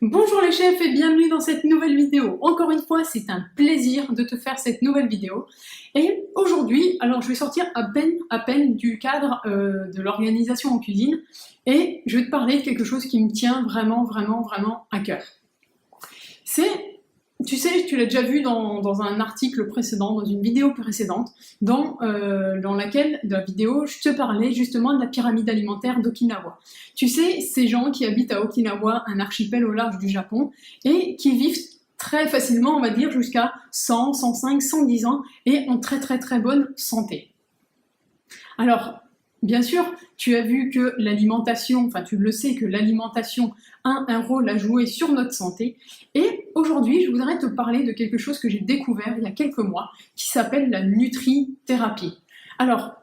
Bonjour les chefs et bienvenue dans cette nouvelle vidéo. Encore une fois, c'est un plaisir de te faire cette nouvelle vidéo. Et aujourd'hui, alors je vais sortir à peine du cadre de l'organisation en cuisine et je vais te parler de quelque chose qui me tient vraiment à cœur. Tu sais, tu l'as déjà vu dans un article précédent, dans une vidéo précédente, dans laquelle, de la vidéo, je te parlais justement de la pyramide alimentaire d'Okinawa. Tu sais, ces gens qui habitent à Okinawa, un archipel au large du Japon, et qui vivent très facilement, on va dire, jusqu'à 100, 105, 110 ans, et en très bonne santé. Alors, bien sûr, tu as vu que l'alimentation, enfin tu le sais que l'alimentation a un rôle à jouer sur notre santé. Et aujourd'hui, je voudrais te parler de quelque chose que j'ai découvert il y a quelques mois, qui s'appelle la nutrithérapie. Alors,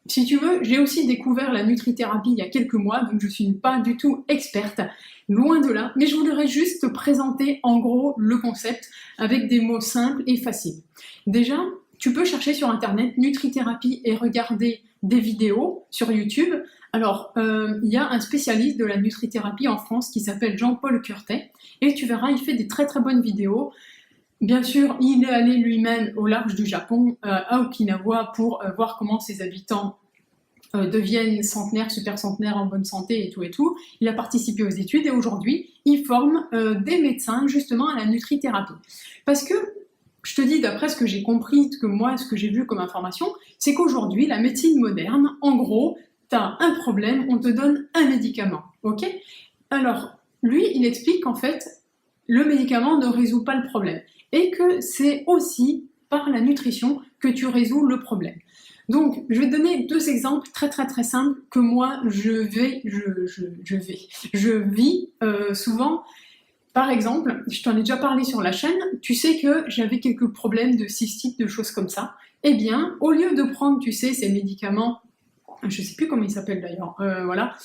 si tu veux, j'ai aussi découvert la nutrithérapie il y a quelques mois, donc je ne suis pas du tout experte, loin de là, mais je voudrais juste te présenter en gros le concept avec des mots simples et faciles. Déjà, tu peux chercher sur internet nutrithérapie et regarder des vidéos sur YouTube. Alors, il y a un spécialiste de la nutrithérapie en France qui s'appelle Jean-Paul Curtet, et tu verras, il fait des très bonnes vidéos. Bien sûr, il est allé lui-même au large du Japon, à Okinawa, pour voir comment ses habitants deviennent centenaires, super centenaires, en bonne santé et tout. Il a participé aux études et aujourd'hui, il forme des médecins justement à la nutrithérapie. Parce que je te dis, d'après ce que j'ai compris, ce que j'ai vu comme information, c'est qu'aujourd'hui, la médecine moderne, en gros, tu as un problème, on te donne un médicament, ok? Alors, lui, il explique qu'en fait, le médicament ne résout pas le problème et que c'est aussi par la nutrition que tu résous le problème. Donc, je vais te donner deux exemples très simples que moi, je vis souvent. Par exemple, je t'en ai déjà parlé sur la chaîne, tu sais que j'avais quelques problèmes de cystite, de choses comme ça. Eh bien, au lieu de prendre, tu sais, ces médicaments, je sais plus comment ils s'appellent d'ailleurs, voilà,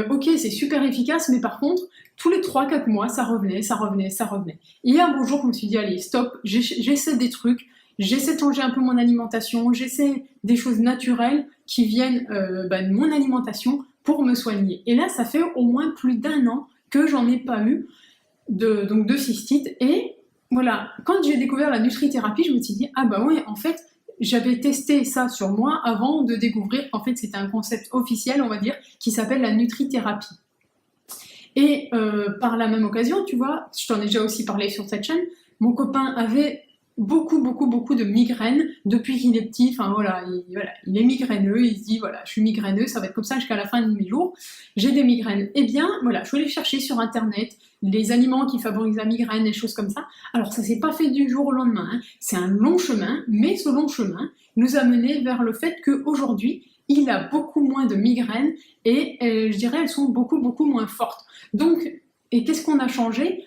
ok, c'est super efficace, mais par contre, tous les 3-4 mois, ça revenait. Et il y a un beau jour, je me suis dit, allez, stop, j'essaie des trucs, j'essaie de changer un peu mon alimentation, j'essaie des choses naturelles qui viennent de mon alimentation pour me soigner. Et là, ça fait au moins plus d'1 an que j'en ai pas eu de cystite. Et voilà, quand j'ai découvert la nutrithérapie, je me suis dit, ah bah ouais, en fait, j'avais testé ça sur moi avant de découvrir qu'en fait c'était un concept officiel, on va dire, qui s'appelle la nutrithérapie. Et par la même occasion, tu vois, je t'en ai déjà aussi parlé sur cette chaîne, mon copain avait beaucoup de migraines depuis qu'il est petit. Enfin voilà, il est migraineux, il se dit voilà, je suis migraineux, ça va être comme ça jusqu'à la fin de mes jours, j'ai des migraines. Eh bien voilà, je suis allée chercher sur internet les aliments qui favorisent la migraine, des choses comme ça. Alors ça s'est pas fait du jour au lendemain, hein. C'est un long chemin, mais ce long chemin nous a mené vers le fait qu'aujourd'hui, il a beaucoup moins de migraines et je dirais elles sont beaucoup moins fortes. Donc, et qu'est-ce qu'on a changé?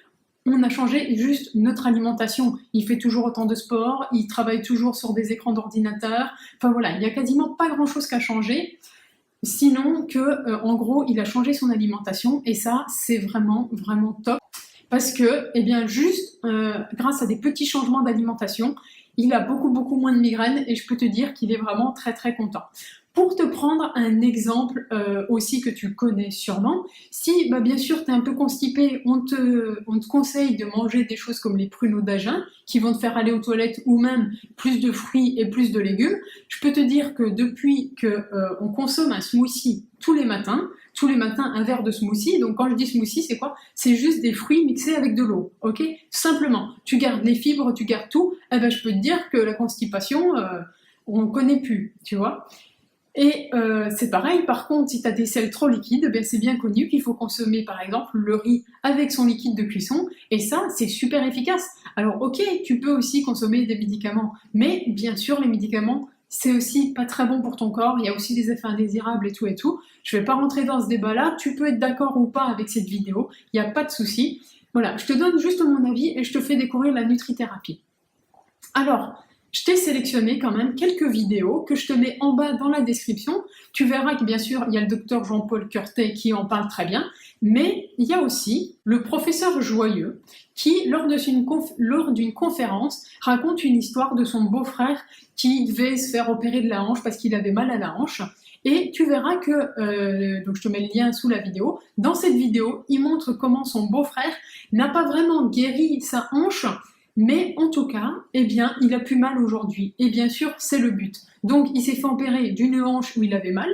On a changé juste notre alimentation. Il fait toujours autant de sport, il travaille toujours sur des écrans d'ordinateur. Enfin voilà, il n'y a quasiment pas grand-chose qu'à changer, sinon que, en gros, il a changé son alimentation et ça, c'est vraiment top. Parce que, eh bien, juste grâce à des petits changements d'alimentation, il a beaucoup moins de migraines et je peux te dire qu'il est vraiment très content. Pour te prendre un exemple aussi que tu connais sûrement, si bien sûr tu es un peu constipé, on te conseille de manger des choses comme les pruneaux d'Agen qui vont te faire aller aux toilettes ou même plus de fruits et plus de légumes. Je peux te dire que depuis qu'on consomme un smoothie tous les matins un verre de smoothie, donc quand je dis smoothie c'est quoi? C'est juste des fruits mixés avec de l'eau, ok? Simplement, tu gardes les fibres, tu gardes tout, eh ben, je peux te dire que la constipation, on ne connaît plus, tu vois? Et c'est pareil, par contre, si tu as des selles trop liquides, ben c'est bien connu qu'il faut consommer par exemple le riz avec son liquide de cuisson, et ça, c'est super efficace. Alors ok, tu peux aussi consommer des médicaments, mais bien sûr, les médicaments, c'est aussi pas très bon pour ton corps, il y a aussi des effets indésirables et tout. Je vais pas rentrer dans ce débat-là, tu peux être d'accord ou pas avec cette vidéo, il n'y a pas de souci. Voilà, je te donne juste mon avis et je te fais découvrir la nutrithérapie. Alors, je t'ai sélectionné quand même quelques vidéos que je te mets en bas dans la description. Tu verras que bien sûr, il y a le docteur Jean-Paul Curtet qui en parle très bien, mais il y a aussi le professeur Joyeux qui, lors d'une conférence, raconte une histoire de son beau-frère qui devait se faire opérer de la hanche parce qu'il avait mal à la hanche. et tu verras que, donc je te mets le lien sous la vidéo, dans cette vidéo, il montre comment son beau-frère n'a pas vraiment guéri sa hanche, mais en tout cas, eh bien, il a plus mal aujourd'hui. Et bien sûr, c'est le but. Donc, il s'est fait opérer d'une hanche où il avait mal.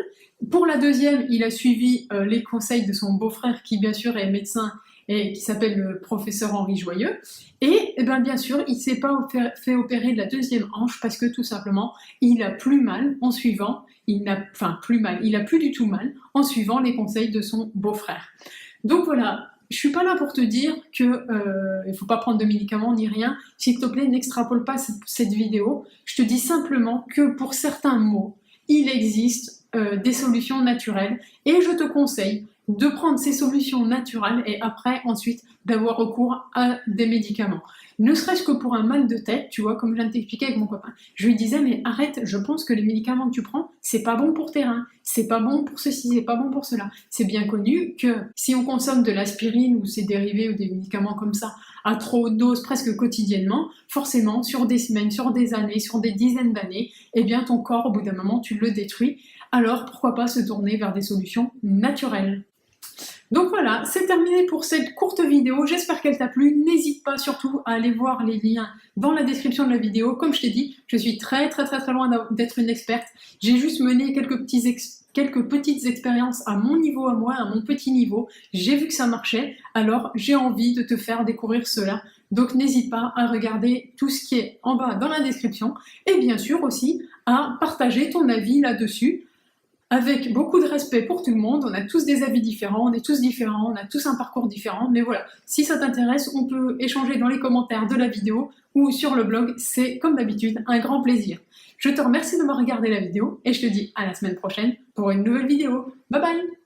Pour la deuxième, il a suivi les conseils de son beau-frère, qui bien sûr est médecin et qui s'appelle le professeur Henri Joyeux. Et eh bien sûr, il ne s'est pas fait opérer de la deuxième hanche parce que tout simplement, il a plus mal en suivant, il a plus du tout mal en suivant les conseils de son beau-frère. Donc voilà, je suis pas là pour te dire que il faut pas prendre de médicaments ni rien. S'il te plaît, n'extrapole pas cette vidéo. Je te dis simplement que pour certains maux, il existe des solutions naturelles et je te conseille de prendre ces solutions naturelles et après, ensuite, d'avoir recours à des médicaments. Ne serait-ce que pour un mal de tête, tu vois, comme je viens de t'expliquer avec mon copain. Je lui disais, mais arrête, je pense que les médicaments que tu prends, c'est pas bon pour tes reins, c'est pas bon pour ceci, c'est pas bon pour cela. C'est bien connu que si on consomme de l'aspirine ou ses dérivés ou des médicaments comme ça à trop haute dose presque quotidiennement, forcément, sur des semaines, sur des années, sur des dizaines d'années, eh bien ton corps, au bout d'un moment, tu le détruis. Alors, pourquoi pas se tourner vers des solutions naturelles? Donc voilà, c'est terminé pour cette courte vidéo, j'espère qu'elle t'a plu, n'hésite pas surtout à aller voir les liens dans la description de la vidéo. Comme je t'ai dit, je suis très loin d'être une experte, j'ai juste mené quelques petites expériences à mon niveau à moi, à mon petit niveau, j'ai vu que ça marchait, alors j'ai envie de te faire découvrir cela. Donc n'hésite pas à regarder tout ce qui est en bas dans la description, et bien sûr aussi à partager ton avis là-dessus, avec beaucoup de respect pour tout le monde. On a tous des avis différents, on est tous différents, on a tous un parcours différent, mais voilà, si ça t'intéresse, on peut échanger dans les commentaires de la vidéo ou sur le blog, c'est comme d'habitude un grand plaisir. Je te remercie de m'avoir regardé la vidéo et je te dis à la semaine prochaine pour une nouvelle vidéo. Bye bye!